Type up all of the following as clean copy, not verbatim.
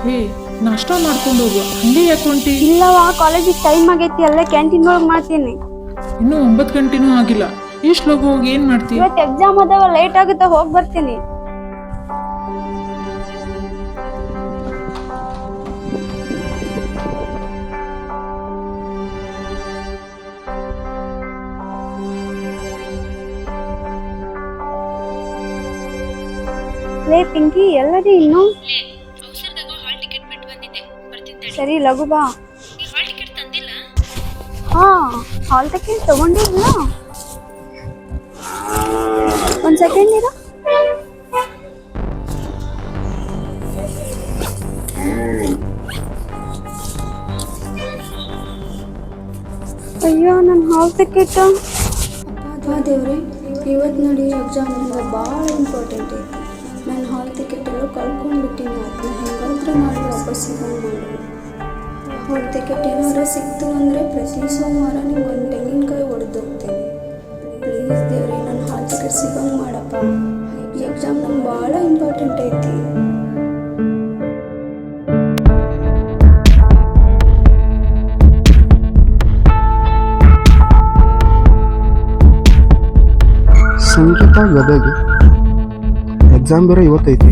ಹೇ ನಾಷ್ಟ ಮಾಡ್ಕೊಂಡು ಹೋಗು, ಹಂಗೆ ಯಾಕೆ ಹೊಂಟಿ? ಇಲ್ಲವಾ, ಕಾಲೇಜಿಗೆ ಟೈಮ್ ಆಗೈತಿ, ಅಲ್ಲೇ ಕ್ಯಾಂಟೀನ್ ಒಳಗೆ ಮಾಡ್ತೀನಿ. ಇನ್ನೂ 9 ಗಂಟೆನೂ ಆಗಿಲ್ಲ, ಇಷ್ಟು ಲಗು ಹೋಗಿ ಏನ್ ಮಾಡ್ತೀವಿ? ಇವತ್ತು ಎಕ್ಸಾಮ್ ಅದಾವ, ಲೇಟ್ ಆಗುತ್ತೆ, ಹೋಗಿ ಬರ್ತೀನಿ. ಲೇ ಪಿಂಕಿ, ಎಲ್ಲದಿ ಇನ್ನು? ಸರಿ ಲಘು ಬಾ. ಹಾ, ಹಾಲ್ ಟಿಕೆಟ್ ತಗೊಂಡಿಲ್ಲ. ಒಂದ್ ಸೆಕೆಂಡ್ ಇರು. ಅಯ್ಯೋ, ನನ್ನ ಹಾಲ್ ಟಿಕೆಟ್. ಅಪ್ಪ ದೇವ್ರೆ, ಇವತ್ತು ನೋಡಿ ಎಕ್ಸಾಮ್ ಭಾಳ ಇಂಪಾರ್ಟೆಂಟ್ ಐತಿ. ನಾನು ಹಾಲ್ ಟಿಕೆಟ್ ಎಲ್ಲ ಕಳ್ಕೊಂಡ್ಬಿಟ್ಟಿನಿ. ಅದನ್ನ ಹೆಂಗಾದ್ರೂ ಮಾಡಿ ವಾಪಸ್ ಸಿಗಂಗೆ ಮಾಡಿ. ಹಾಲ್ ಟಿಕೆಟ್ ಏನಾರ ಸಿಕ್ತು ಅಂದರೆ ಪ್ರತಿ ಸೋಮವಾರ ನೀವು ಒಂದು ತೆಂಗಿನಕಾಯಿ ಹೊಡೆದು ಹೋಗ್ತೇನೆ. ಪ್ಲೀಸ್ ದೇವ್ರೆ, ನನ್ನ ಹಾಲ್ ಟಿಕೆಟ್ ಸಿಗಂಗೆ ಮಾಡಪ್ಪ. ಈ ಎಕ್ಸಾಮ್ ನಂಗೆ ಭಾಳ ಇಂಪಾರ್ಟೆಂಟ್ ಐತಿ. ಸಂಗೀತ ಗದಗ ಎಕ್ಸಾಮ್ ಬೇರೆ ಇವತ್ತೈತಿ.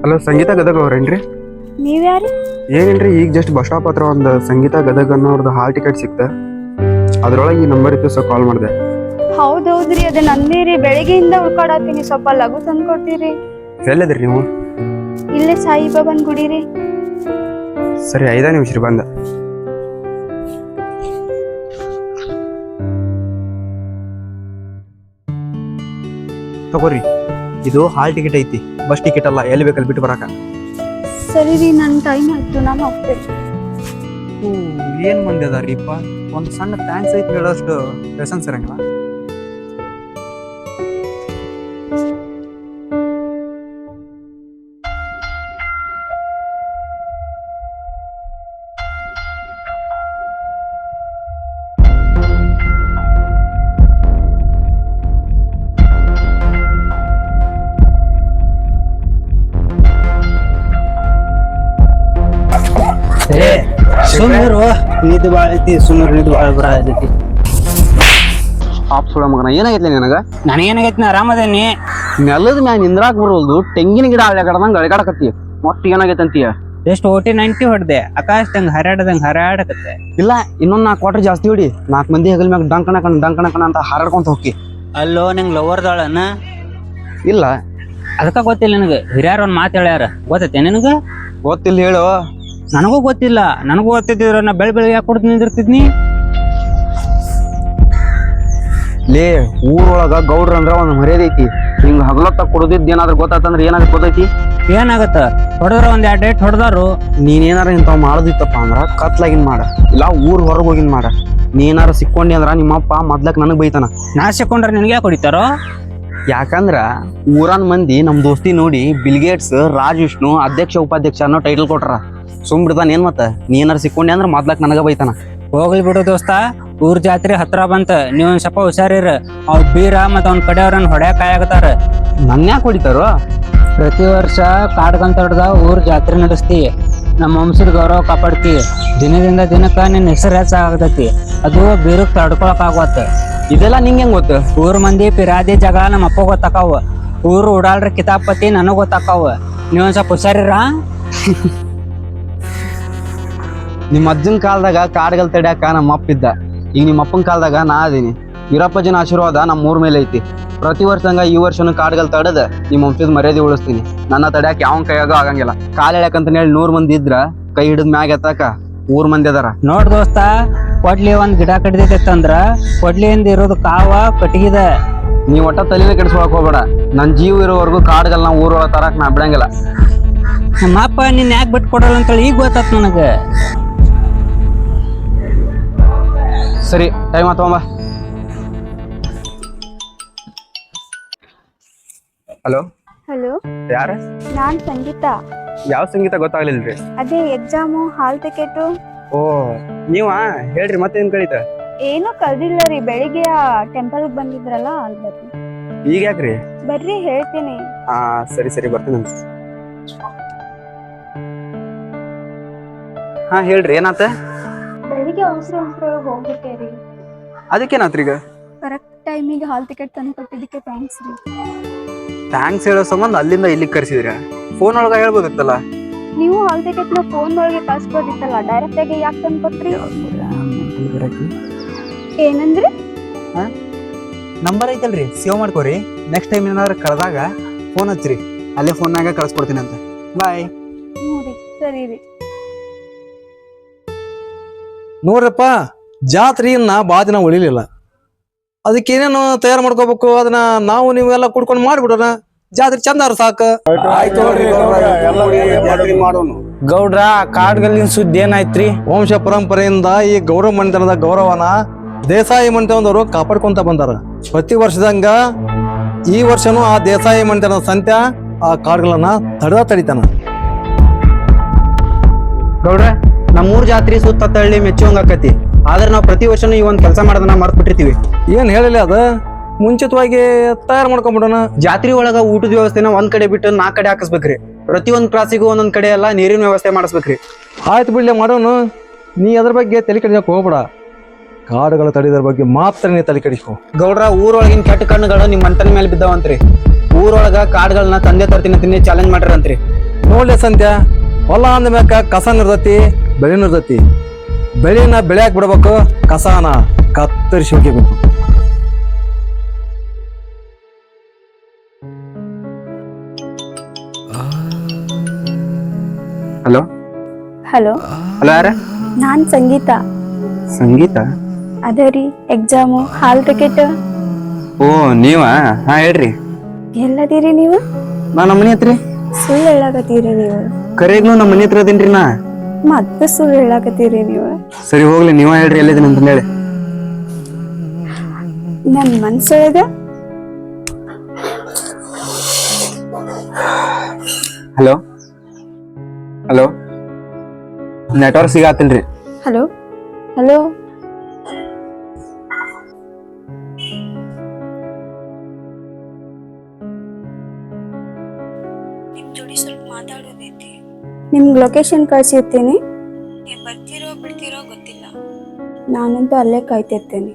ಹಲೋ, ಸಂಗೀತ ಗದಗ ಅವ್ರೇನ್ರಿ? ನೀವ್ಯಾರು? ಏನಿಲ್ರಿ, ಈಗ ಜಸ್ಟ್ ಬಸ್ ಸ್ಟಾಪ್ ಹತ್ರ ಒಂದು ಸಂಗೀತ ಗದಗ ಅನ್ನೋರ್ದು ಹಾಲ್ ಟಿಕೆಟ್ ಸಿಕ್ತ. ಅದ್ರೊಳಗೆ ಈ ನಂಬರ್ ಇತ್ತು, ಸೊ ಕಾಲ್ ಮಾಡಿದೆ. ಹೌದೌದ್ರಿ, ಅದೇ ನಂದೇ ರೀ. ಬೆಳಿಗ್ಗೆಯಿಂದ ಹುಡ್ಕಾಡತ್ತೀನಿ, ಸ್ವಲ್ಪ ಲಘು ತಂದ್ಕೊಡ್ತೀರಿ? ಎಲ್ಲಿದ್ರಿ ನೀವು? ಇಲ್ಲೇ ಸಾಯಿಬಾಬಾನ್ ಗುಡಿ ರೀ. ಸರಿ, 5 ನಿಮಿಷ ರೀ, ಬಂದ. ತಗೋರಿ, ಇದು ಹಾಲ್ ಟಿಕೆಟ್ ಐತಿ, ಬಸ್ ಟಿಕೆಟ್ ಅಲ್ಲ. ಎಲ್ಲಿ ಬೇಕಲ್ಲಿ ಬಿಟ್ಟು ಬರಾಕ. ಸರಿ ರೀ, ನನ್ನ ಟೈಮ್ ಆಯ್ತು, ನಾನು ಹೋಗ್ತೇನೆ. ಏನ್ ಮಂದಿ ಅದಾರೀಪ, ಒಂದು ಸಣ್ಣ ಥ್ಯಾಂಕ್ಸ್ ಐತಿ ಹೇಳೋಷ್ಟು ಲೆಸನ್ಸ್ ಇರಂಗಿಲ್ಲ. ಸುಮ್ಮರು ನಿದ್ದು ಭಾಳ ಐತಿ, ಸುಮ್ಮರು ನಿದ್ದು ಭಾಳ ಬರ ಐತಿ. ಪಾಪ್ ಸುಳ ಮಗನ, ಏನಾಗೈತಿ ನಿನಗ? ನನಗೇನಾಗೈತಿ, ನಾ ಆರಾಮದೇನಿ. ನೆಲದ ಮ್ಯಾಗ ನಿಂದ್ರಾಕ್ ಬರೋದು, ತೆಂಗಿನ ಗಿಡ ಅಳಗಾಡ್ದಂಗ ಅಳಗಾಡಕತ್ತಿ. ಮತ್ತೆ ಏನಾಗೈತೆ ಅಂತೀಯ? ಎಷ್ಟು ಓಟಿ 90 ಹೊಡೆದೆ, ಆಕಾಶದಂಗ ಹಾರಾಡಕತ್ತೆ. ಇಲ್ಲ, ಇನ್ನೊಂದ್ 4 ಕ್ವಾರ್ಟರ್ ಜಾಸ್ತಿ ಹೊಡಿ. 4 ಮಂದಿ ಹೆಗಲ್ ಮ್ಯಾಗ ಡಂಕಣಕಣ ಅಂತ ಹಾರಾಡ್ಕೊಂತ ಹೋಗಿ. ಅಲ್ಲೋ, ನಿಂಗೆ ಲವರ್ದಾಳನ? ಇಲ್ಲ, ಅದಕ್ಕ ಗೊತ್ತಿಲ್ಲ ನಿನಗೆ. ಹಿರಿಯಾರ ಒಂದ್ ಮಾತು ಹೇಳ್ಯಾರ, ಗೊತ್ತೈತೆ ನಿನಗ? ಗೊತ್ತಿಲ್ಲ, ಹೇಳು. ನನಗೂ ಗೊತ್ತಿಲ್ಲ. ನನಗೂ ಗೊತ್ತಿದ್ರ ನಾ ಬೆಳಗ್ಗೆ ಯಾಕೆ ಕೊಡ್ದು ನಿಂದಿರ್ತಿದ್ನಿ? ಲೇ, ಊರೊಳಗ ಗೌಡ್ರ ಅಂದ್ರ ಒಂದ್ ಮರ್ಯಾದೆ ಐತಿ. ಹಿಂಗ ಹಗಲತ್ತ ಕುಡ್ದಿದ್ ಏನಾದ್ರು ಗೊತ್ತಾತಂದ್ರ ಏನಾದ್ರು ಗೊತ್ತೈತಿ? ಏನಾಗತ್ತ, ಹೊಡೆದ್ರ ಒಂದ್ 2 ಡೇಟ್ ಹೊಡೆದಾರು. ನೀನೇನಾರ ಇಂಥವ್ ಮಾಡೋದಿತ್ತಪ್ಪ ಅಂದ್ರ ಕತ್ಲಾಗಿನ್ ಮಾಡ, ಇಲ್ಲ ಊರ್ ಹೊರಗ್ ಹೋಗಿನ್ ಮಾಡ. ನೀನಾರ ಸಿಕ್ಕೊಂಡಿ ಅಂದ್ರ ನಿಮ್ಮಪ್ಪ ಮೊದ್ಲಕ್ ನನಗ್ ಬೈತಾನ. ನಾ ಸಿಕ್ಕೊಂಡ್ರೆ ನಿನ್ಗೆ ಯಾಕೆ ಹೊಡಿತಾರೋ? ಯಾಕಂದ್ರ ಊರನ್ ಮಂದಿ ನಮ್ ದೋಸ್ತಿ ನೋಡಿ ಬಿಲ್ಗೇಟ್ಸ್, ರಾಜ್ ವಿಷ್ಣು ಅಧ್ಯಕ್ಷ ಉಪಾಧ್ಯಕ್ಷ ಅನ್ನೋ ಟೈಟಲ್ ಕೊಟ್ರ. ಸುಮ್ ಬಿಡ್ತಾನ ಏನ್ ಮತ್ತ? ನೀನಾರ ಸಿಕ್ಕೊಂಡಿ ಅಂದ್ರ ಮೊದ್ಲಕ್ ನನಗ ಬೈತಾನ. ಹೋಗ್ಲಿ ಬಿಡು ದೋಸ್ತ, ಊರ್ ಜಾತ್ರೆ ಹತ್ರ ಬಂತ. ನೀವೊಂದ್ ಸ್ವಲ್ಪ ಹುಷಾರಿರ. ಅವ್ ಬೀರ ಮತ್ತ ಅವ್ನ ಕಡೆಯವ್ರನ್ನ ಹೊಡ್ಯಾಕ ಆಗತ್ತಾರ. ನನ್ನ ಯಾಕೆ ಹೊಡಿತಾರೋ? ಪ್ರತಿ ವರ್ಷ ಕಾಡ್ಗಂತ ಹೊಡೆದ ಊರ್ ಜಾತ್ರೆ ನಡೆಸ್ತಿ. ನಮ್ಮ ವಂಶದ ಗೌರವ ಕಾಪಾಡ್ತಿ. ದಿನದಿಂದ ದಿನಕ್ಕ ನಿನ್ನ ಹೆಸರು ಹೆಚ್ಚಾಗತೈತಿ. ಅದು ಬೀರಕ್ ತಡ್ಕೊಳಕ್ ಆಗವತ್ತ. ಇದೆಲ್ಲ ನಿಂಗೆ ಹೆಂಗ್ ಗೊತ್ತ? ಊರ್ ಮಂದಿ ಪಿರಾದಿ ಜಗಳ ನಮ್ಮ ಅಪ್ಪ ಗೊತ್ತಾಕಾವ. ಊರು ಉಡಾಳ್ರ ಕಿತಾಪತಿ ನನಗ್ ಗೊತ್ತಾಕಾವ. ನೀವೊಂದ್ ಸ್ವಲ್ಪ ಹುಷಾರಿರ. ನಿಮ್ಮ ಅಜ್ಜನ ಕಾಲದಾಗ ಕಾಡ್ಗಲ್ ತಡ್ಯಾಕ ನಮ್ಮ ಅಪ್ಪ ಇದ್ದ. ಈಗ ನಿಮ್ಮ ಅಪ್ಪನ ಕಾಲದಾಗ ನಾ ಅದೀನಿ. ವೀರಪ್ಪಜನ ಆಶೀರ್ವಾದ ನಮ್ಮ ಊರ್ ಮೇಲೆ ಐತಿ. ಪ್ರತಿ ವರ್ಷಂಗ ಈ ವರ್ಷನು ಕಾಡ್ಗಲ್ ತಡದ ನಿಮ್ಮ ವಂಶದ ಮರ್ಯಾದೆ ಉಳಿಸ್ತೀನಿ. ನನ್ನ ತಡ್ಯಾಕ ಯಾವನ್ ಕೈಯಾಗ ಆಗಂಗಿಲ್ಲ. ಕಾಲ್ ಎಳ್ಯಾಕಂತ ಹೇಳಿ 100 ಮಂದಿ ಇದ್ರ ಕೈ ಹಿಡಿದ್ ಮ್ಯಾಗ ಎತ್ತಾಕ ಊರ್ ಮಂದಿ ಅದಾರ. ನೋಡ್ ದೋಸ್ತ, ಕೊಡ್ಲಿ ಒಂದ್ ಗಿಡ ಕಡಿದೈತಂದ್ರ ಕೊಡ್ಲಿಯಿಂದ ಇರೋದು ಕಾವ ಕಟ್ಟಿಗಿದ. ನೀವ್ ಒಟ್ಟ ತಲೆನ ಕೆಡಿಸ್ಕೊಳಕ್ ಹೋಗ್ಬೇಡ. ನನ್ ಜೀವ ಇರೋವರೆಗೂ ಕಾಡ್ಗಲ್ ನಾ ಊರೊಳಗ ತರಾಕ್ ನಾ ಬಿಡಂಗಿಲ್ಲ. ನಮ್ಮ ಅಪ್ಪ ನಿನ್ ಯಾಕೆ ಬಿಟ್ಟು ಕೊಡಲ್ಲ ಅಂತೇಳಿ ಈಗ ಗೊತ್ತಾತ್ ನನಗ. ಸರಿ, ಟೈಮ್ ಆತಂಬ. ಹಲೋ ಹಲೋ, ಯಾರ? ನಾನ್ ಸಂಗೀತ. ಯಾವ ಸಂಗೀತ ಗೊತ್ತಾಗ್ಲಿಲ್ರಿ? ಅದೇ ಎಕ್ಸಾಮು, ಹಾಲ್ ಟಿಕೆಟು. ಓ ನೀವಾ ಹೇಳ್ರಿ ಮತ್ತೇನ್ ಕಳೀತ? ಏನೂ ಕಳ್ದಿಲ್ಲ ರೀ, ಬೆಳಿಗ್ಗೆ ಆ ಟೆಂಪಲ್ಗೆ ಬಂದಿದ್ರಲ್ಲ ಅಲ್ಲಿ ಬರ್ರಿ. ಈಗ ಯಾಕ್ರಿ? ಬರ್ರಿ ಹೇಳ್ತೀನಿ. ಹಾ ಸರಿ ಸರಿ ಬರ್ತೀನಿ. ಹಾ ಹೇಳ್ರಿ ಏನಾತ? ಬೆಳಿಗ್ಗೆ ಅವಸರ ಹೋಗ್ಬಿಟ್ಟೆ ರೀ. ಅದಕ್ಕೇನಾತ್ರಿ ಈಗ? ಕರೆಕ್ಟ್ ಟೈಮಿಗೆ ಹಾಲ್ ಟಿಕೆಟ್ ತಂದು ಕೊಟ್ಟಿದ್ದಕ್ಕೆ ಥ್ಯಾಂಕ್ಸ್ ರೀ. ಥ್ಯಾಂಕ್ಸ್ ಹೇಳೋ ಸಂಬಂಧ ಅಲ್ಲಿಂದ ಇಲ್ಲಿಗೆ ಕರ್ಸಿದ್ರ, ಫೋನ್ ಒಳಗ ಹೇಳ್ಬೋದಿತ್ತಲ್ಲ. ನೀವು ಹಾಲ್ ಟಿಕೆಟ್ನ ಫೋನ್ ಒಳಗೆ ಕಳ್ಸ್ಬೋದಿತ್ತಲ್ಲ, ಡೈರೆಕ್ಟ್ ಆಗಿ ಯಾಕೆ ತಂದು ಕೊಟ್ರಿ? ಏನಂದ್ರಿ? ನಂಬರ್ ಐತಲ್ರಿ, ಸೇವ್ ಮಾಡ್ಕೋರಿ. ನೆಕ್ಸ್ಟ್ ಟೈಮ್ ಏನಾದ್ರು ಕಳೆದಾಗ ಫೋನ್ ಹಚ್ಚ್ರಿ, ಅಲ್ಲೇ ಫೋನ್ನಾಗ ಕಳ್ಸ್ಕೊಡ್ತೀನಿ ಅಂತ. ಬಾಯ್. ಹ್ಞೂ ರೀ, ಸರಿ ರೀ. ನೋಡ್ರಪ್ಪ, ಜಾತ್ರೆ ಇನ್ನ ಭಾಳ ದಿನ ಉಳಿಲಿಲ್ಲ. ಅದಕ್ಕೇನೇನು ತಯಾರು ಮಾಡ್ಕೋಬೇಕು, ಅದನ್ನ ನಾವು ನೀವೆಲ್ಲ ಕುಡ್ಕೊಂಡು ಮಾಡ್ಬಿಡೋಣ. ಜಾತ್ರೆ ಚಂದಾರ ಸಾಕು. ಗೌಡ್ರ ಕಾಡ್ಗಲ್ಲಿನ ಸುದ್ದಿ ಏನಾಯ್ತ್ರಿ? ವಂಶ ಪರಂಪರೆಯಿಂದ ಈ ಗೌರವ ಮನೆತನದ ಗೌರವನ ದೇಸಾಯಿ ಮನೆತನದವರು ಕಾಪಾಡ್ಕೊಂತ ಬಂದಾರ. ಪ್ರತಿ ವರ್ಷದಂಗ ಈ ವರ್ಷನೂ ಆ ದೇಸಾಯಿ ಮನೆತನದ ಸಂತ್ಯ ಆ ಕಾಡ್ಗಳನ್ನ ತಡಿತಾನ. ಗೌಡ್ರ, ನಮ್ಮೂರ್ ಜಾತ್ರೆ ಸುತ್ತ ತಳ್ಳಿ ಮೆಚ್ಚುವಂಗ ಆಕತಿ. ಆದ್ರೆ ನಾವು ಪ್ರತಿ ವರ್ಷನೂ ಈ ಒಂದ್ ಕೆಲಸ ಮಾಡೋದನ್ನ ಮರ್ತ್ ಬಿಟ್ಟಿರ್ತೀವಿ. ಏನ್ ಹೇಳಿಲ್ಲ, ಅದ ಮುಂಚಿತವಾಗಿ ತಯಾರು ಮಾಡ್ಕೊಂಡ್ಬಿಡೋಣ. ಜಾತ್ರೆ ಒಳಗ ಊಟದ ವ್ಯವಸ್ಥೆನ ಒಂದ್ ಕಡೆ ಬಿಟ್ಟು 4 ಕಡೆ ಹಾಕಿಸ್ಬೇಕ್ರಿ. ಪ್ರತಿಯೊಂದ್ ಕ್ರಾಸಿಗೂ ಒಂದೊಂದ್ ಕಡೆ ಎಲ್ಲ ನೀರಿನ ವ್ಯವಸ್ಥೆ ಮಾಡಿಸ್ಬೇಕ್ರಿ. ಆಯ್ತು ಬಿಡ್ಲೆ, ಮಾಡೋನು. ನೀ ಅದ್ರ ಬಗ್ಗೆ ತಲೆ ಕೆಡಿಸಕ್ ಹೋಗ್ಬೇಡ. ಕಾಡುಗಳ ತಡಿದ್ರ ಬಗ್ಗೆ ಮಾತ್ರ ನೀ ತಲೆ ಕೆಡಿಸ್ಕೊ. ಗೌಡ್ರ, ಊರೊಳಗಿನ ಕೆಟ್ಟ ಕಣ್ಣುಗಳು ನಿಮ್ ಮಂಟನ ಮೇಲೆ ಬಿದ್ದಾವಂತ್ರಿ. ಊರೊಳಗ ಕಾಡುಗಳನ್ನ ತಂದೆ ತರ್ತೀನಿ ಚಾಲೆಂಜ್ ಮಾಡ್ರಂತ್ರಿ. ನೋಡ್ಲೆ ಸಂತ್ಯ, ಹೊಲ ಅಂದ್ಮ್ಯಾಕ ಕಸ ಇರ್ತತಿ, ಬೆಳೆ ಇರ್ತತಿ. ಬೆಳೆನ ಬೆಳೆಯಾಕ್ ಬಿಡ್ಬೇಕು, ಕಸನ ಕತ್ತರಿಸಿ ಹೋಗಿಬೇಕು. ಹಲೋ ಹಲೋ ಹಲೋ, ಯಾರ? ನಾನ್ ಸಂಗೀತ. ಸಂಗೀತ? ಅದೇ ರೀ, ಎಕ್ಸಾಮು, ಹಾಲ್ ಟಿಕೆಟ್. ಓ ನೀವಾ? ಹಾ ಹೇಳ್ರಿ. ಎಲ್ಲದಿರಿ ನೀವು? ನಾ ನಮ್ಮ ಮನೆ ಹತ್ರಿ. ಸುಳ್ಳು ಹೇಳಾಕತ್ತೀರಿ ನೀವು. ಕರೆಗ್ನು ನಮ್ಮ ಮನೆ ಹತ್ರ ಅದೇನ್ರಿ ನಾ. ಮತ್ತೆ ಸುಳ್ಳು ಹೇಳಾಕತ್ತೀರಿ ನೀವು. ಸರಿ ಹೋಗ್ಲಿ, ನೀವ ಹೇಳ್ರಿ ಎಲ್ಲಿದ್ದೀನಿ ಅಂತ ಹೇಳಿ. ನನ್ ಮನ್ಸೊಳಗ ಹಲೋ ಹಲೋ, ನೆಟ್ವರ್ಕ್ ಸಿಗಾತಿಲ್ರಿ. ಹಲೋ ಹಲೋ, ನಿಮ್ ಜೋಡಿ ಸ್ವಲ್ಪ ಮಾತಾಡೋದೈತಿ. ನಿಮ್ಗೆ ಲೊಕೇಶನ್ ಕಳ್ಸಿರ್ತೀನಿ, ನೀವು ಬರ್ತೀರೋ ಬಿಡ್ತೀರೋ ಗೊತ್ತಿಲ್ಲ. ನಾನಂತೂ ಅಲ್ಲೇ ಕಾಯ್ತಿರ್ತೇನೆ.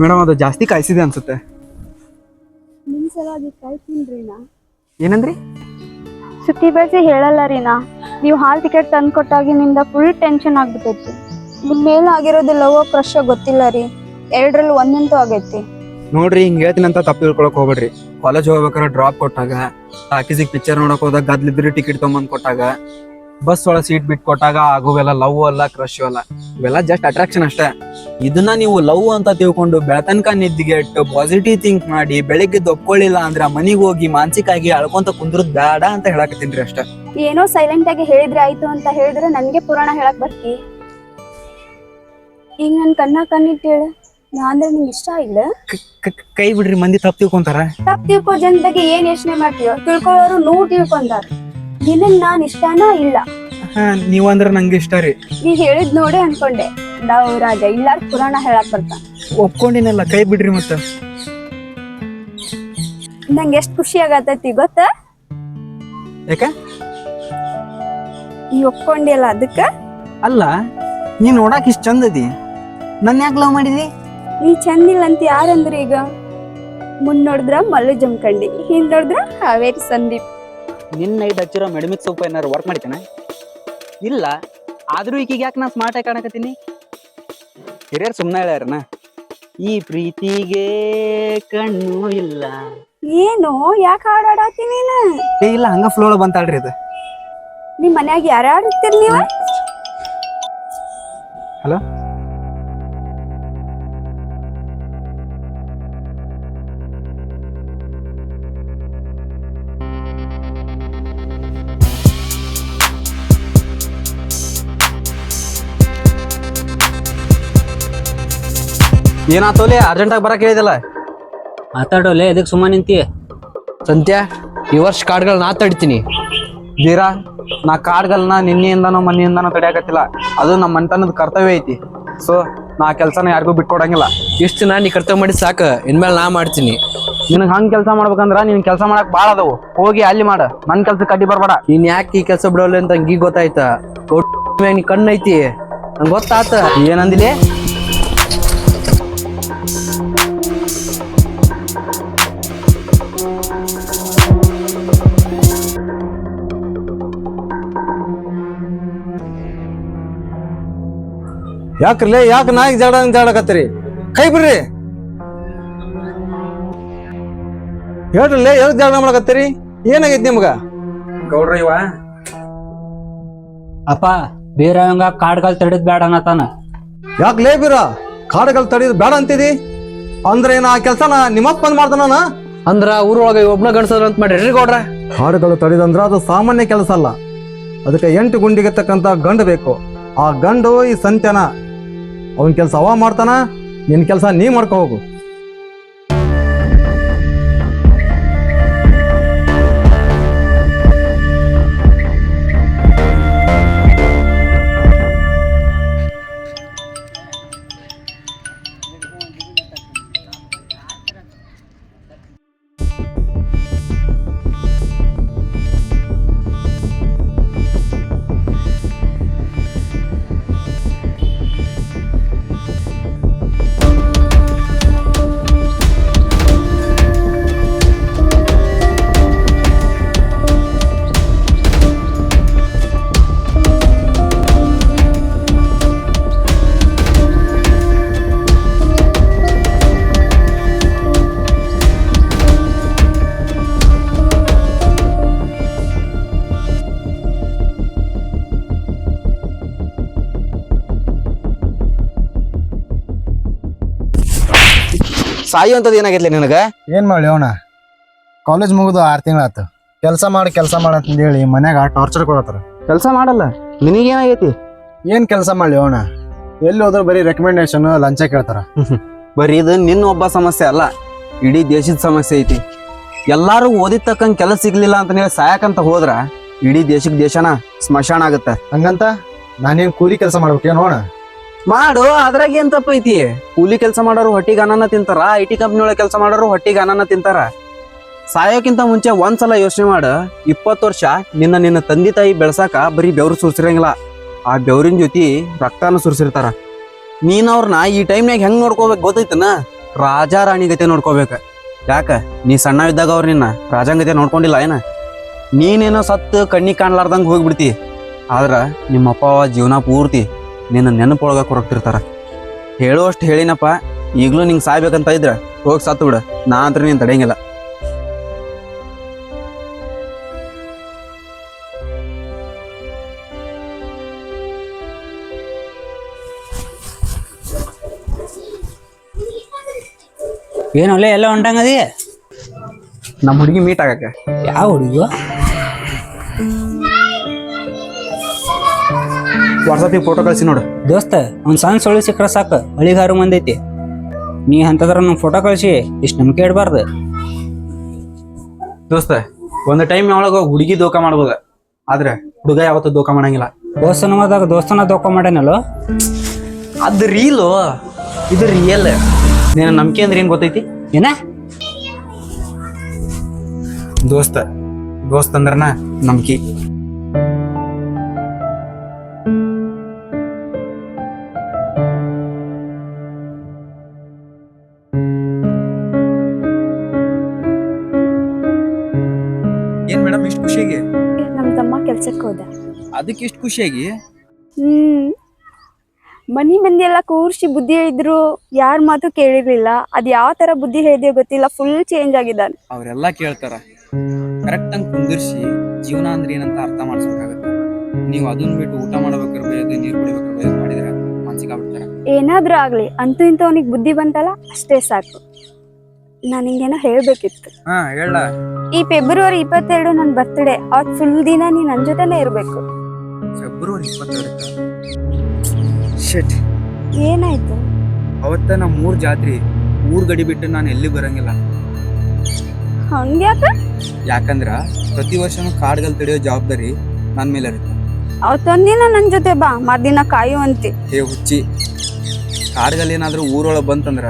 ಮೇಡಮ್, ಅದು ಜಾಸ್ತಿ ಕಾಯಿಸಿದೆ ಅನ್ಸುತ್ತೆ. ನಿಮ್ ಸಲ ಅದಕ್ಕೆ ಕಾಯ್ತೀನ್ರಿ ನಾ. ಏನಂದ್ರಿ? ಸುತ್ತಿ ಬೆಳೆಸಿ ಹೇಳಲ್ಲ ರೀ ನಾ. ನೀವು ಹಾಲ್ ಟಿಕೆಟ್ ತಂದು ಕೊಟ್ಟಾಗಿನಿಂದ ಫುಲ್ ಟೆನ್ಷನ್ ಆಗ್ಬಿಟ್ಟೈತಿ. ನಿಮ್ಮ ಮೇಲೆ ಆಗಿರೋದು ಲವ್ ಕ್ರಶ್ ಗೊತ್ತಿಲ್ಲ ರೀ, 2ರಲ್ಲಿ 1 ಆಗೈತಿ. ನೋಡ್ರಿ ಹಿಂಗ್ ಹೇಳ್ತೀನಿ ಅಂತ ತಪ್ಪು ತಿಳ್ಕೊಳಕ್ ಹೋಗ್ಬೇಡ್ರಿ. ಕಾಲೇಜ್ ಹೋಗ್ಬೇಕಾದ್ರೆ ಡ್ರಾಪ್ ಕೊಟ್ಟಾಗ, ಟಾಕೀಸಿಗೆ ಪಿಕ್ಚರ್ ನೋಡಕ್ ಹೋದಾಗ ಗದ್ಲಿದ್ರಿ ಟಿಕೆಟ್ ತೊಗೊಂಬಂದ್ ಕೊಟ್ಟಾಗ, ಬಸ್ ಒಳಗೆ ಸೀಟ್ ಬಿಟ್ಟು ಕೊಟ್ಟಾಗ ಆಗುವೆಲ್ಲ ಲವ್ ಅಲ್ಲ, ಕ್ರಶ್ ಅಲ್ಲ, ಇವೆಲ್ಲ ಜಸ್ಟ್ ಅಟ್ರಾಕ್ಷನ್ ಅಷ್ಟೇ. ಇದನ್ನ ನೀವು ಲವ್ ಅಂತ ತಿಳ್ಕೊಂಡು ಬೆಳತನಕ ನಿದ್ದಿಗೆ ಇಟ್ಟು ಪಾಸಿಟಿವ್ ಥಿಂಕ್ ಮಾಡಿ ಬೆಳಿಗ್ಗೆ ಒಪ್ಕೊಳ್ಳಿಲ್ಲ ಅಂದ್ರೆ ಮನಿಗೆ ಹೋಗಿ ಮಾನಸಿಕ ಆಗಿ ಅಳ್ಕೊಂತ ಕುಂದ್ರದ್ ಬೇಡ ಅಂತ ಹೇಳಕತ್ತೀನ್ರಿ ಅಷ್ಟೇ. ಏನೋ ಸೈಲೆಂಟ್ ಆಗಿ ಹೇಳಿದ್ರೆ ಆಯ್ತು ಅಂತ ಹೇಳಿದ್ರೆ ನನ್ಗೆ ಪುರಾಣ ಹೇಳಕ್ ಬರ್ತಿ. ಈಗ ನನ್ ಕಣ್ಣಿಟ್ಟು ಹೇಳು, ನಾ ಅಂದ್ರೆ ನಿಂಗೆ ಇಷ್ಟ ಇಲ್ಲ? ಕೈ ಬಿಡ್ರಿ, ಮಂದಿ ತಪ್ಪು ತಿಳ್ಕೊಂತಾರ. ತಪ್ಪು ತಿಳ್ಕೊ ಜನತೆಗೆ ಏನ್ ಯೋಚನೆ ಮಾಡ್ತೀಯೋ, ತಿಳ್ಕೊಳ್ಳೋರು ನೋವು ತಿಳ್ಕೊಂಡಾರ. ನಿನಗ್ ನಾನ್ ಇಷ್ಟನಾ ಇಲ್ಲ? ನೀವಂದ್ರ ನಂಗೆ ಇಷ್ಟ ರೀ. ನೀ ಹೇಳಿದ್ ನೋಡೇ ಅನ್ಕೊಂಡೆ ನಾವು ರಾಜ ಇಲ್ಲಾರ ಪುರಾಣ ಹೇಳಕ್ ಬರ್ತಾನ. ಒಪ್ಕೊಂಡಿನಲ್ಲ, ಕೈ ಬಿಡ್ರಿ ಮತ್ತ. ನಂಗೆ ಎಷ್ಟ್ ಖುಷಿ ಆಗತೈತಿ ಗೊತ್ತಾ? ಯಾಕ? ನೀ ಒಪ್ಕೊಂಡಿಲ್ಲ ಅದಕ್ಕ. ಅಲ್ಲ, ನೀ ನೋಡಾಕ ಇಷ್ಟ ಚಂದ ಅದಿ, ನನ್ ಯಾಕೆ ಲವ್ ಮಾಡಿದಿ? ನೀ ಚಂದಿಲ್ಲ ಅಂತ ಯಾರಂದ್ರಿ? ಈಗ ಮುಂದ್ ನೋಡಿದ್ರ ಮಲ್ಲು ಜಮಖಂಡಿ, ಹಿಂದ್ ನೋಡಿದ್ರ ಹಾವೇರಿ ಸಂದೀಪ್. ನಿನ್ನ ನೈಟ್ ಹಚ್ಚಿರೋ ಮೆಡಮಿಕ್ ಸೊಪ್ಪು ಏನಾರು ವರ್ಕ್ ಮಾಡ್ತೇನೆ? ಇಲ್ಲ. ಆದ್ರೂ ಈಕಿಗೆ ಯಾಕೆ ನಾ ಸ್ಮಾರ್ಟ್ ಆಗಿ ಕಾಣಕತ್ತೀನಿ? ಹಿರಿಯರ್ ಸುಮ್ಮನೆ ಹೇಳ್ಯಾರನ, ಈ ಪ್ರೀತಿಗೆ ಕಣ್ಣು ಇಲ್ಲ. ಏನು ಯಾಕೆ ಹಾಡಾಡತ್ತಿ ನೀನು? ಇಲ್ಲ, ಹಂಗ ಫ್ಲೋ ಬಂತಾಳ್ರಿ ಇದು. ನಿಮ್ ಮನ್ಯಾಗ ಯಾರ್ಯಾರು ಇರ್ತೀರಿ ನೀವ? ಹಲೋ, ಏನಾತೋಲೆ? ಅರ್ಜೆಂಟಾಗಿ ಬರಕ್ ಹೇಳಿದಿಲ್ಲ. ಮಾತಾಡೋಲೆ, ಎದಕ್ ಸುಮ್ಮ ನಿಂತಿ? ಸಂತ್ಯ, ಈ ವರ್ಷ ಕಾರ್ಡ್ಗಳು ನಾ ತಡಿತೀನಿ. ಜೀರಾ, ನಾ ಕಾರ್ಡ್ಗಳನ್ನ ನಿನ್ನೆಯಿಂದನೋ ಮನೆಯಿಂದನೋ ತಡೆಯಕತ್ತಿಲ್ಲ. ಅದು ನಮ್ಮ ಮನೆತನದ ಕರ್ತವ್ಯ ಐತಿ. ಸೊ ನಾ ಕೆಲ್ಸನ ಯಾರಿಗೂ ಬಿಟ್ಕೊಡಂಗಿಲ್ಲ. ಇಷ್ಟು ನಾ ನೀ ಕರ್ತವ್ಯ ಮಾಡಿ ಸಾಕ, ಇನ್ಮೇಲೆ ನಾ ಮಾಡ್ತೀನಿ. ನಿನಗೆ ಹಂಗೆ ಕೆಲಸ ಮಾಡ್ಬೇಕಂದ್ರ ನಿನ್ ಕೆಲಸ ಮಾಡಕ್ ಭಾಳ ಅದಾವು. ಹೋಗಿ ಅಲ್ಲಿ ಮಾಡ, ನನ್ನ ಕೆಲ್ಸಕ್ಕೆ ಅಡ್ಡಿ ಬರ್ಬೇಡ. ನೀನ್ ಯಾಕೆ ಈ ಕೆಲಸ ಬಿಡೋಲ್ಲ ಅಂತ ಹಂಗಿ ಗೊತ್ತಾಯ್ತಾ? ನೀ ಕಣ್ಣೈತಿ, ನಂಗೆ ಗೊತ್ತಾತ. ಏನಂದಿಲಿ? ಯಾಕ್ರಲೇ, ಯಾಕೆ ನಾಯಿಗೆ ಜಾಡಕತ್ತೀರಿ? ಕೈ ಬಿಡ್ರಿ. ಹೇಳ್ರಲ್ಲೇ, ಎದಕ್ ಜಾಡ ಮಾಡಕತ್ತೀರಿ? ಏನಾಗೈತಿ ನಿಮ್ಗ? ಗೌಡ್ರ ಇವ ಅಪ್ಪ, ಬೇರೆಯವಂಗ ಕಾಡ್ಗಳು ತಡಿದ್ ಬೇಡ ಅನ್ನತಾನ. ಯಾಕೆ ಬೀರ ಕಾಡುಗಳು ತಡಿದ್ ಬೇಡ ಅಂತಿದಿ? ಅಂದ್ರೆ ಏನ ಆ ಕೆಲ್ಸನ ನಿಮ್ಮಪ್ಪ ಬಂದ್ ಮಾಡ್ತಾನ? ಅಂದ್ರ ಊರೊಳಗೆ ಒಬ್ನ ಗಣಸದ್ರ ಅಂತ ಮಾಡ್ರಿ ಗೌಡ್ರ. ಕಾಡುಗಳು ತಡಿದಂದ್ರ ಅದು ಸಾಮಾನ್ಯ ಕೆಲಸ ಅಲ್ಲ. ಅದಕ್ಕೆ 8 ಗುಂಡಿಗೆ ತಕ್ಕಂತ ಗಂಡು ಬೇಕು. ಆ ಗಂಡು ಈ ಸಂತ್ಯನ. ಅವನ್ ಕೆಲಸ ಅವ ಮಾಡ್ತಾನ, ನಿನ್ ಕೆಲಸ ನೀ ಮಾಡ್ಕೊ ಹೋಗು. ಸಾಯುವಂಥದ್ದು ಏನಾಗೈತ್ಲಿ ನಿನಗ? ಏನ್ ಮಾಡ್ಲಿ ಅವನ? ಕಾಲೇಜ್ ಮುಗಿದು 6 ತಿಂಗಳಾತು. ಕೆಲಸ ಮಾಡಿ ಅಂತಂದೇಳಿ ಮನ್ಯಾಗ ಟಾರ್ಚರ್ ಕೊಡತ್ತಾರ. ಕೆಲಸ ಮಾಡಲ್ಲ, ನಿನಗೇನಾಗೈತಿ? ಏನ್ ಕೆಲಸ ಮಾಡ್ಲಿ ಅವನ? ಎಲ್ಲಿ ಹೋದ್ರು ಬರೀ ರೆಕಮೆಂಡೇಶನ್, ಲಂಚ ಕೇಳ್ತಾರ. ಬರೀ ಇದು ನಿನ್ನ ಒಬ್ಬ ಸಮಸ್ಯೆ ಅಲ್ಲ, ಇಡೀ ದೇಶದ ಸಮಸ್ಯೆ ಐತಿ. ಎಲ್ಲಾರು ಓದಿದ ತಕ್ಕಂಗೆ ಕೆಲಸ ಸಿಗ್ಲಿಲ್ಲ ಅಂತ ಹೇಳಿ ಸಾಯಕಂತ ಹೋದ್ರ ಇಡೀ ದೇಶನ ಸ್ಮಶಾನ ಆಗತ್ತ. ಹಂಗಂತ ನಾನೇನ್ ಕೂಲಿ ಕೆಲಸ ಮಾಡ್ಬೇಕೇನು ಅಣ್ಣ? ಮಾಡು, ಅದ್ರಾಗ ಏನ್ ತಪ್ಪೈತಿ? ಕೂಲಿ ಕೆಲಸ ಮಾಡೋರು ಹೊಟ್ಟಿಗೆ ಅನ್ನನ ತಿಂತಾರ, IT ಕಂಪ್ನಿ ಒಳಗೆ ಕೆಲಸ ಮಾಡೋರು ಹೊಟ್ಟಿಗೆ ಅನ್ನನ ತಿಂತಾರ. ಸಾಯೋಕ್ಕಿಂತ ಮುಂಚೆ ಒಂದ್ಸಲ ಯೋಚನೆ ಮಾಡ, 20 ವರ್ಷ ನಿನ್ನ ತಂದೆ ತಾಯಿ ಬೆಳ್ಸಾಕ ಬರೀ ಬೆವ್ರು ಸುರಿಸಿರಂಗಿಲ್ಲ, ಆ ಬೆವ್ರಿನ ಜೊತೆ ರಕ್ತಾನು ಸುರಿಸಿರ್ತಾರ. ನೀನ್ ಅವ್ರನ್ನ ಈ ಟೈಮ್ನಾಗ ಹೆಂಗ್ ನೋಡ್ಕೋಬೇಕು ಗೊತ್ತೈತನ? ರಾಜ ರಾಣಿ ಗತೆ ನೋಡ್ಕೋಬೇಕ. ಯಾಕ ನೀ ಸಣ್ಣ ಇದ್ದಾಗ ಅವ್ರ ನಿನ್ನ ರಾಜಂಗತೆ ನೋಡ್ಕೊಂಡಿಲ್ಲ ಏನ? ನೀನೇನೋ ಸತ್ತು ಕಣ್ಣಿಗೆ ಕಾಣ್ಲಾರ್ದಂಗೆ ಹೋಗ್ಬಿಡ್ತಿ, ಆದ್ರ ನಿಮ್ಮಪ್ಪ ಜೀವನ ಪೂರ್ತಿ ನಿನ್ನ ನೆನಪೊಳಗ ಕೊರಗ್ತಿರ್ತಾರ. ಹೇಳುವಷ್ಟು ಹೇಳಿನಪ್ಪ, ಈಗಲೂ ನಿಂಗೆ ಸಾಯ್ಬೇಕಂತ ಇದ್ರ ಹೋಗಿ ಸತ್ತು ಬಿಡ, ನಾ ಅಂತ ನೀನು ತಡೆಯಂಗಿಲ್ಲ. ಏನೊಳ್ಳೆ ಎಲ್ಲ ಹೊಂಟಂಗದಿ? ನಮ್ಮ ಹುಡುಗಿ ಮೀಟ್ ಆಗಕ್ಕೆ. ಯಾವ ಹುಡುಗ? ವಾಟ್ಸಪ್ಪಿಗೆ ಫೋಟೋ ಕಳಿಸಿ ನೋಡು. ದೋಸ್ತ ಒಂದ್ ಸಣ್ಣ ಸೊಳ್ಳಿ ಸಿಕ್ಕರೆ ಸಾಕು ಹಳಿಗಾರು ಮಂದೈತಿ. ನೀ ಅಂತದ್ರ ನಮ್ ಫೋಟೋ ಕಳಿಸಿ ಇಷ್ಟು ನಂಬಿಕೆ ಇಡಬಾರ್ದು. ದೋಸ್ತ, ಒಂದು ಟೈಮ್ ಒಳಗ ಹುಡುಗಿ ದೋಖ ಮಾಡ್ಬೋದ, ಆದ್ರೆ ಹುಡುಗ ಯಾವತ್ತೂ ದೋಖ ಮಾಡಂಗಿಲ್ಲ. ದೋಸ್ತನ ಹೋದಾಗ ದೋಸ್ತನ ದೋಖ ಮಾಡ್ಯಾನಲ್ಲೋ. ಅದು ರೀಲು, ಇದು ರಿಯಲ್. ನೀನು ನಂಬಿಕೆ ಅಂದ್ರೆ ಏನ್ ಗೊತ್ತೈತಿ? ಏನ ದೋಸ್ತ ಅಂದ್ರನ ನಂಬಿಕೆ. ಏನ್ ಮೇಡಮ್ ಇಷ್ಟು ಖುಷಿಯಾಗಿ? ನಮ್ ತಮ್ಮ ಕೆಲ್ಸಕ್ಕೆ ಹೋದ. ಅದಕ್ಕೆ ಇಷ್ಟು ಖುಷಿಯಾಗಿ? ಮನಿ ಮಂದಿ ಎಲ್ಲ ಕೂರ್ಸಿ ಬುದ್ಧಿ ಹೇಳಿದ್ರು, ಯಾರ ಮಾತು ಕೇಳಿರ್ಲಿಲ್ಲ. ಅದ್ ಯಾವ ತರ ಬುದ್ಧಿ ಹೇಳಿದೆ ಗೊತ್ತಿಲ್ಲ, ಫುಲ್ ಚೇಂಜ್ ಆಗಿದ್ದಾನೆ. ಅವರೆಲ್ಲ ಕೇಳ್ತಾರ, ಕರೆಕ್ಟ್ ಆಗಿ ಕುಂದಿರ್ಸಿ ಜೀವನ ಅಂದ್ರೆ ಏನಂತ ಅರ್ಥ ಮಾಡಿಸ್ಬೇಕಾಗತ್ತೆ. ನೀವು ಅದನ್ನ ಬಿಟ್ಟು ಊಟ ಮಾಡ್ಬೇಕಾದ್ರೆ ಬೈಯೋದು, ನೀರು ಕುಡಿಬೇಕಾದ್ರೆ ಬೈಯೋದು ಮಾಡಿದ್ರೆ ಮನ್ಸಿಗೆ ಆಗ್ಬಿಡ್ತಾರ. ಏನಾದ್ರೂ ಆಗ್ಲಿ, ಅಂತೂ ಇಂತ ಅವನಿಗೆ ಬುದ್ಧಿ ಬಂತಲ್ಲ ಅಷ್ಟೇ ಸಾಕು. ನಾನು ಹಿಂಗೇನೋ ಹೇಳ್ಬೇಕಿತ್ತು. ಹಾ ಹೇಳ. ಈ ಫೆಬ್ರವರಿ 22 ನನ್ನ ಬರ್ತ್ಡೇ. ಅವತ್ ಫುಲ್ ದಿನ ನೀ ನನ್ ಜೊತೆನೆ ಇರ್ಬೇಕು. ಫೆಬ್ರವರಿ 22? ಶೆಟ್, ಏನಾಯ್ತು? ಅವತ್ತ ನಮ್ಮ ಮೂರ್ ಜಾತ್ರೆ, ಊರ್ ಗಡಿ ಬಿಟ್ಟು ನಾನು ಎಲ್ಲಿ ಬರಂಗಿಲ್ಲ. ಹಂಗ್ಯಾಕ? ಯಾಕಂದ್ರ ಪ್ರತಿ ವರ್ಷನೂ ಕಾಡ್ಗಲ್ ತಡೆಯೋ ಜವಾಬ್ದಾರಿ ನನ್ನ ಮೇಲೆ ಇರುತ್ತೆ. ಅವತ್ತೊಂದಿನ ನನ್ ಜೊತೆ ಬಾ, ಮರ್ದಿನ ಕಾಯುವಂತಿ. ಹೇ ಹುಚ್ಚಿ, ಕಾಡ್ಗಲ್ ಏನಾದ್ರೂ ಊರೊಳಗೆ ಬಂತಂದ್ರ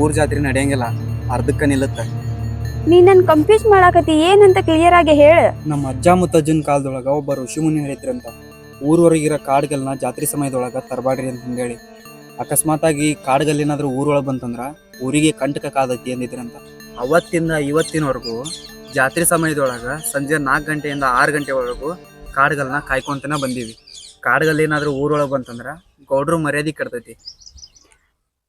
ಊರ್ ಜಾತ್ರೆ ನಡೆಯಂಗಿಲ್ಲ, ಅರ್ಧಕ್ಕ ನಿಲ್ಲುತ್ತ. ನೀ ನನ್ ಕನ್ಫ್ಯೂಸ್ ಮಾಡಾಕತಿ, ಏನಂತ ಕ್ಲಿಯರ್ ಆಗಿ ಹೇಳ. ನಮ್ಮ ಅಜ್ಜ ಮುತ್ತಜ್ಜನ ಕಾಲದೊಳಗ ಒಬ್ಬ ಋಷಿಮುನಿ ಹೇಳಿದ್ರಂತ, ಊರೊಳಗಿರೋ ಕಾಡ್ಗಲ್ನ ಜಾತ್ರೆ ಸಮಯದೊಳಗ ತರಬಾಡ್ರಿ ಅಂತ ಹೇಳಿ. ಅಕಸ್ಮಾತ್ ಆಗಿ ಕಾಡ್ಗಲ್ ಏನಾದ್ರೂ ಊರೊಳಗೆ ಬಂತಂದ್ರ ಊರಿಗೆ ಕಂಟಕ ಕಾದತಿ ಅಂದಿದ್ರಂತ. ಅವತ್ತಿಂದ ಇವತ್ತಿನವರೆಗೂ ಜಾತ್ರೆ ಸಮಯದೊಳಗ ಸಂಜೆ 4 ಗಂಟೆಯಿಂದ 6 ಗಂಟೆವರೆಗೂ ಕಾಡ್ಗಲ್ನ ಕಾಯ್ಕೊಂತನ ಬಂದೀವಿ. ಕಾಡ್ಗಲ್ ಏನಾದ್ರೂ ಊರೊಳಗೆ ಬಂತಂದ್ರ ಗೌಡ್ರು ಮರ್ಯಾದೆ ಕೆಡ್ತೈತಿ.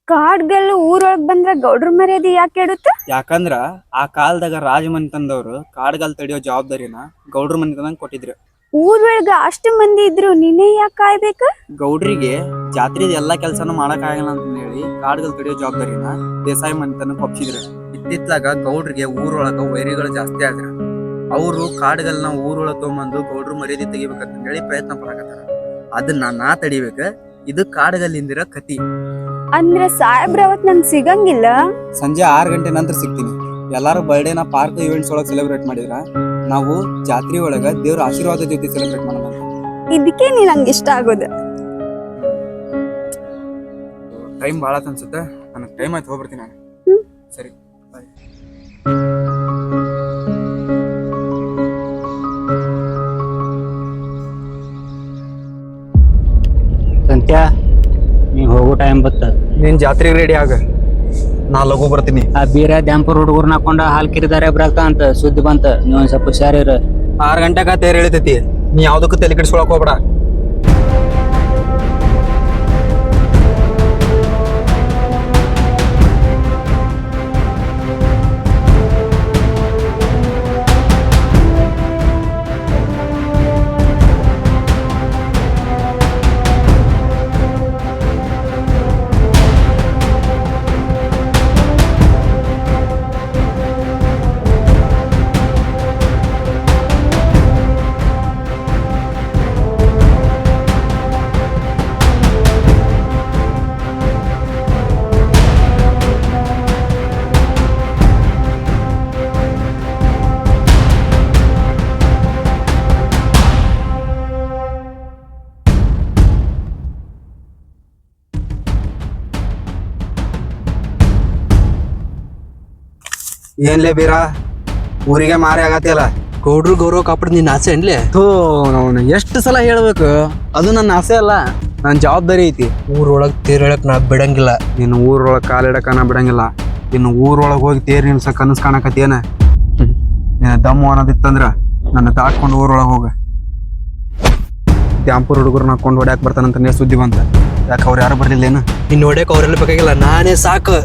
ಕಾಡ್ಗಲ್ಲು ಊರೊಳಗ್ ಬಂದ್ರ ಗೌಡ್ರ ಮರ್ಯಾದೆ ಯಾಕೆ ಕೆಡುತ್ತ? ಯಾಕಂದ್ರ ಆ ಕಾಲದಾಗ ರಾಜಮನೆತನದವ್ರು ಕಾಡ್ಗಲ್ ತಡೆಯೋ ಜವಾಬ್ದಾರಿನ ಗೌಡ್ರ ಮನೆತನಂಗ್ ಕೊಟ್ಟಿದ್ರು. ಊರೊಳಗ ಅಷ್ಟು ಮಂದಿ ಇದ್ರು ನೀನೇ ಯಾಕೆ ಕಾಯ್ಬೇಕ? ಗೌಡ್ರಿಗೆ ಜಾತ್ರೆದ ಎಲ್ಲಾ ಕೆಲ್ಸನೂ ಮಾಡಕ್ ಆಗಲ್ಲ ಅಂತ ಹೇಳಿ ಕಾಡ್ಗಲ್ ತಡೆಯೋ ಜವಾಬ್ದಾರಿನ ದೇಸಾಯಿ ಮನೆತನಕ್ ಒಪ್ಸಿದ್ರು. ಇತ್ತಿತ್ಲಾಗ ಗೌಡ್ರಿಗೆ ಊರೊಳಗ ವೈರಿಗಳು ಜಾಸ್ತಿ ಆದ್ರ ಅವರು ಕಾಡ್ಗಲ್ನ ಊರೊಳಗ ತಗೊಂಬಂದು ಗೌಡ್ರು ಮರ್ಯಾದೆ ತೆಗಿಬೇಕಂತ ಹೇಳಿ ಪ್ರಯತ್ನ ಪಡಕತ್ತಾರ. ಅದನ್ನ ನಾ ತಡಿಬೇಕ. ಇದು ಕಾಡ್ಗಲ್ಲಿಂದಿರೋ ಕತಿ. ಅಂದ್ರ ಸಾಹೇಬ್ರ ಅವತ್ ನನ್ ಸಿಗಂಗಿಲ್ಲ? ಸಂಜೆ 6 ಗಂಟೆ ನಂತರ ಸಿಗ್ತೀನಿ. ಎಲ್ಲಾರು ಬರ್ಡೇನ ಪಾರ್ಕ್ ಇವೆಂಟ್ಸ್ ಒಳಗೆ ಸೆಲೆಬ್ರೇಟ್ ಮಾಡಿದ್ರ, ನಾವು ಜಾತ್ರೆ ಒಳಗ ದೇವ್ರ ಆಶೀರ್ವಾದ ಜೊತೆ ಸೆಲೆಬ್ರೇಟ್ ಮಾಡೋಣ. ಇದಕ್ಕೆ ನೀ ನಂಗೆ ಇಷ್ಟ ಆಗೋದು. ಟೈಮ್ ಭಾಳ ಅನ್ಸುತ್ತೆ, ನನಗೆ ಟೈಮ್ ಆಯ್ತು, ಹೋಗ್ಬಿಡ್ತೀನಿ ನಾನು. ಸರಿ, ಬಾಯ್. ಸಂತ್ಯಾ, ನೀ ಹೋಗೋ ಟೈಮ್ ಬತ್ತ. ನೀನ್ ಜಾತ್ರೆಗೆ ರೆಡಿ ಆಗ, ನಾ ಲಘು ಬರ್ತೀನಿ. ಆ ಬೀರ ದ್ಯಾಂಪುರ್ ಹುಡುಗರ್ನ ಹಾಕೊಂಡ ಹಾಲ್ ಕಿರಿದಾರೆ ಬರಾಕ್ತ ಅಂತ ಸುದ್ದಿ ಬಂತ. ನೀವ್ ಒಂದ್ ಸ್ವಲ್ಪ ಹುಷಾರಿರ. 6 ಗಂಟೆಗ ತೇರ್ ಎಳಿತೈತಿ, ನೀ ಯಾವ್ದಕ್ಕೂ ತಲೆ ಕೆಡಿಸ್ಕೊಳಕ್ ಹೋಗ್ಬೇಡ. ಏನ್ಲೇ ಬೀರ, ಊರಿಗೆ ಮಾರಿ ಆಗತ್ತಿಯಲ್ಲ. ಗೌಡ್ರು ಗೌರವ ಕಾಪಾಡ್ ನಿನ್ನ ಆಸೆ ಏನ್ಲೆ? ಥೂ, ಅವನು ಎಷ್ಟು ಸಲ ಹೇಳ್ಬೇಕು, ಅದು ನನ್ನ ಆಸೆ ಅಲ್ಲ, ನನ್ನ ಜವಾಬ್ದಾರಿ ಐತಿ. ಊರೊಳಗ್ ತೇರ್ ಹೇಳಕ್ ನಾ ಬಿಡಂಗಿಲ್ಲ. ನೀನು ಊರೊಳಗೆ ಕಾಲಿಡಕ ನಾ ಬಿಡಂಗಿಲ್ಲ. ಇನ್ನು ಊರೊಳಗೆ ಹೋಗಿ ತೇರ್ ನಿಲ್ಸ ಕನಸು ಕಾಣಕತ್ತೇನ? ನಿನ್ನ ದಮ್ಮು ಅನ್ನೋದಿತ್ತಂದ್ರ ನನ್ನ ದಾಟ್ಕೊಂಡು ಊರೊಳಗೆ ಹೋಗ. ದ್ಯಾಂಪುರ್ ಹುಡುಗರನ್ನ ಹಾಕೊಂಡು ಹೊಡ್ಯಾಕ್ ಬರ್ತಾನಂತ ಸುದ್ದಿ ಬಂತ. ಯಾಕೆ ಅವ್ರು ಯಾರು ಬರ್ಲಿಲ್ಲ ಏನು? ಇನ್ ನೋಡ್ಯಾಕ ಅವ್ರೆಲ್ಲ ಬೇಕಾಗಿಲ್ಲ, ನಾನೇ ಸಾಕು.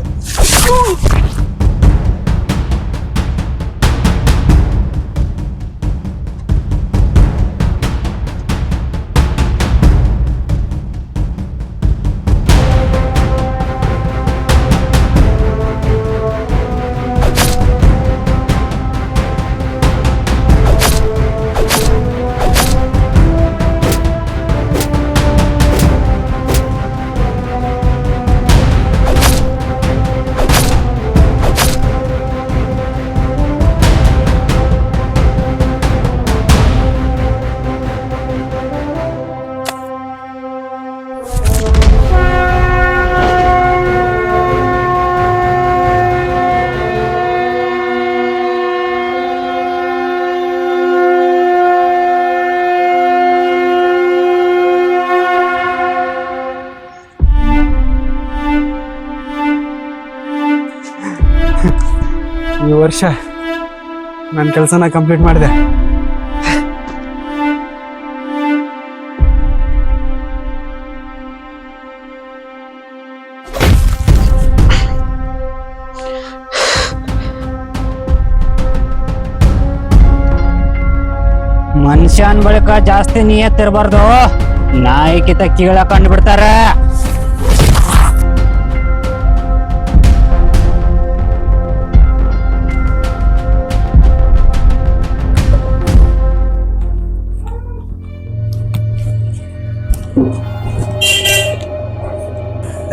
ವರ್ಷ ನನ್ನ ಕೆಲಸನ ಕಂಪ್ಲೀಟ್ ಮಾಡಿದೆ. ಮನುಷ್ಯನ್ ಬಳಿಕ ಜಾಸ್ತಿ ನಿಯತ್ತಿರ್ಬಾರ್ದು, ನಾಯಿಕಿತ ಕೀಳ ಕಂಡು ಬಿಡ್ತಾರ.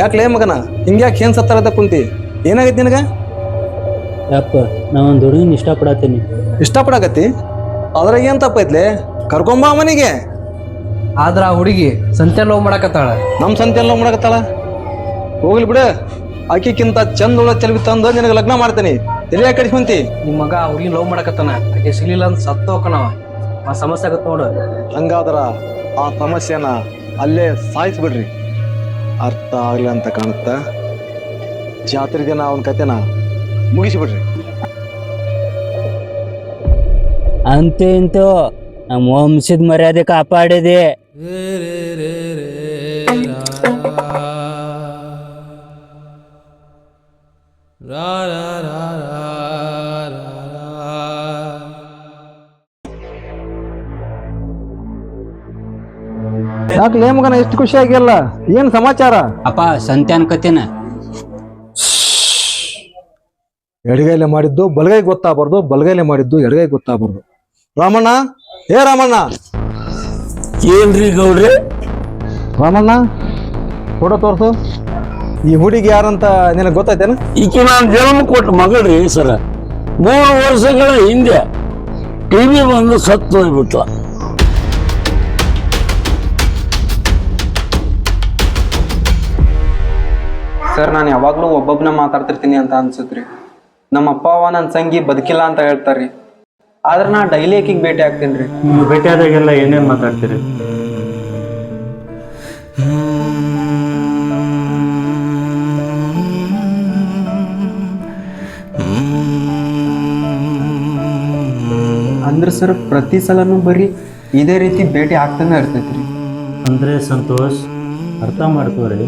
ಯಾಕ್ಲೇ ಮಗನ ಹಿಂಗ್ಯಾಕೆ ಏನ್ ಸತ್ತಾರದ ಕುಂತಿ? ಏನಾಗೈತಿ ನಿನಗ? ಯಾಕ ನಾ ಒಂದು ಹುಡುಗಿನ ಇಷ್ಟಪಡತ್ತೀನಿ. ಇಷ್ಟಪಡಕತ್ತಿ? ಅದ್ರಾಗ ಏನ್ ತಪ್ಪೈತ್ಲೆ? ಕರ್ಕೊಂಬ ಮನಿಗೆ. ಆದ್ರ ಆ ಹುಡುಗಿ ಸಂತೆ ಲವ್ ಮಾಡಕತ್ತಾಳ. ನಮ್ ಸಂತೆ ಎಲ್ಲ ಮಾಡಕತ್ತಾಳ? ಹೋಗ್ಲಿ ಬಿಡ, ಆಕಿಕ್ಕಿಂತ ಚಂದ ಉಳ ಚೆಲುವಿ ತಂದು ನಿನಗೆ ಲಗ್ನ ಮಾಡ್ತೇನೆ. ಎಲ್ಲಿಯಾಕ ಕಡಿಸ್ಕೊಂತಿ? ನಿಮ್ ಮಗ ಆ ಹುಡುಗಿ ಲವ್ ಮಾಡಕತ್ತಾನ, ಆಕೆ ಸಿಗ್ಲಿಲ್ಲ ಅಂತ ಸತ್ತು ಹೋಕನವ. ಆ ಸಮಸ್ಯೆ ಆಗತ್ ನೋಡು. ಹಂಗಾದ್ರ ಆ ಸಮಸ್ಯೆನ ಅಲ್ಲೇ ಸಾಯಿಸ್ಬಿಡ್ರಿ. ಅರ್ಥ ಆಗ್ಲಿ ಅಂತ ಕಾಣುತ್ತ. ಜಾತ್ರೆ ದಿನ ಅವನ ಕತೆನ ಮುಗಿಸಿಬಿಡ್ರಿ. ಅಂತೂ ಇಂತೂ ನಮ್ಮ ವಂಶದ ಮರ್ಯಾದೆ ಕಾಪಾಡಿದೆ. ಯಾಕ್ಲೇ ಮಗನ ಎಷ್ಟು ಖುಷಿ ಆಗಿಲ್ಲ? ಏನ್ ಸಮಾಚಾರ? ಅಪ್ಪ ಸಂತೆ ಅನ್ಕತೀನ. ಎಡಗೈಲೆ ಮಾಡಿದ್ದು ಬಲಗೈ ಗೊತ್ತಾಗಬಾರ್ದು, ಬಲಗೈಲೆ ಮಾಡಿದ್ದು ಎಡಗೈ ಗೊತ್ತಾಗಬಾರ್ದು. ರಾಮಣ್ಣ, ಏ ರಾಮಣ್ಣ. ಏನ್ರಿ ಗೌಡ್ರೆ? ರಾಮಣ್ಣ, ಫೋಟೋ ತೋರ್ಸು. ಈ ಹುಡುಗಿ ಯಾರಂತ ನಿನಗೆ ಗೊತ್ತೈತೇನ? ಈಕೆ ನಾನು ಜನ್ಮ ಕೊಟ್ಟ ಮಗಳ್ರಿ ಸರ. 3 ವರ್ಷಗಳ ಹಿಂದೆ ಟಿವಿ ಬಂದು ಸತ್ತು ಹೋಗ್ಬಿಟ್ಲ. ಸರ್, ನಾನು ಯಾವಾಗಲೂ ಒಬ್ಬೊಬ್ಬನ ಮಾತಾಡ್ತಿರ್ತೀನಿ ಅಂತ ಅನ್ಸುತ್ರಿ. ನಮ್ಮ ಅಪ್ಪ ಅವ ನನ್ನ ಸಂಗಿ ಬದುಕಿಲ್ಲ ಅಂತ ಹೇಳ್ತಾರ್ರಿ. ಆದ್ರೆ ನಾ ಡೈಲಿ ಆಕಿಗೆ ಭೇಟಿ ಆಗ್ತೀನಿ ರೀ. ನೀವು ಭೇಟಿ ಆದಾಗೆಲ್ಲ ಏನೇನು ಮಾತಾಡ್ತೀರಿ? ಅಂದ್ರೆ ಸರ್, ಪ್ರತಿ ಸಲನೂ ಬರೀ ಇದೇ ರೀತಿ ಭೇಟಿ ಆಗ್ತಾನೆ ಇರ್ತೈತ್ರಿ. ಅಂದರೆ ಸಂತೋಷ್, ಅರ್ಥ ಮಾಡ್ಕೋರಿ,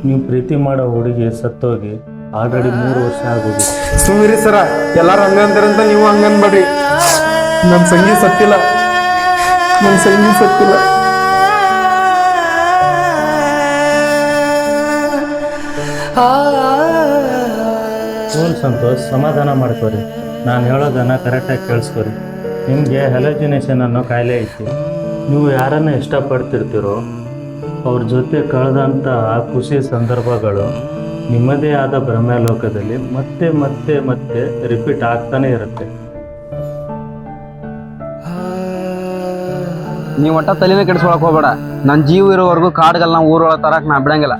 ನೀವು ಪ್ರೀತಿ ಮಾಡೋ ಹುಡುಗಿ ಸತ್ತೋಗಿ ಆಲ್ರೆಡಿ 3 ವರ್ಷ ಆಗೋಗಿ. ಸುಮ್ಮಿರಿ ಸರ, ಎಲ್ಲಾರು ಹಂಗಂತಾರಂತ ನೀವು ಹಂಗನ್ಬೇಡ್ರಿ. ನನ್ನ ಸಂಗಿ ಸತ್ತಿಲ್ಲ, ನನ್ನ ಸಂಗಿ ಸತ್ತಿಲ್ಲ. ಸಂತೋಷ್, ಸಮಾಧಾನ ಮಾಡ್ಕೋರಿ. ನಾನು ಹೇಳೋದನ್ನ ಕರೆಕ್ಟಾಗಿ ಕೇಳಿಸ್ಕೊರಿ. ನಿಮಗೆ ಹೆಲೋಜಿನೇಷನ್ ಅನ್ನೋ ಕಾಯಿಲೆ ಐತಿ. ನೀವು ಯಾರನ್ನ ಇಷ್ಟಪಡ್ತಿರ್ತೀರೋ ಅವ್ರ ಜೊತೆ ಕಳೆದಂಥ ಆ ಖುಷಿ ಸಂದರ್ಭಗಳು ನಿಮ್ಮದೇ ಆದ ಭ್ರಮೆ ಲೋಕದಲ್ಲಿ ಮತ್ತೆ ಮತ್ತೆ ಮತ್ತೆ ರಿಪೀಟ್ ಆಗ್ತಾನೆ ಇರುತ್ತೆ. ನೀವು ಒಟ್ಟ ತಲೆನೇ ಕೆಡಿಸ್ಕೊಳಕ್ ಹೋಗ್ಬೇಡ. ನನ್ನ ಜೀವ ಇರೋವರೆಗೂ ಕಾಡ್ಗಲ್ ನಾವು ಊರೊಳಗೆ ತರಕ್ ನಾ ಬಿಡಂಗಿಲ್ಲ.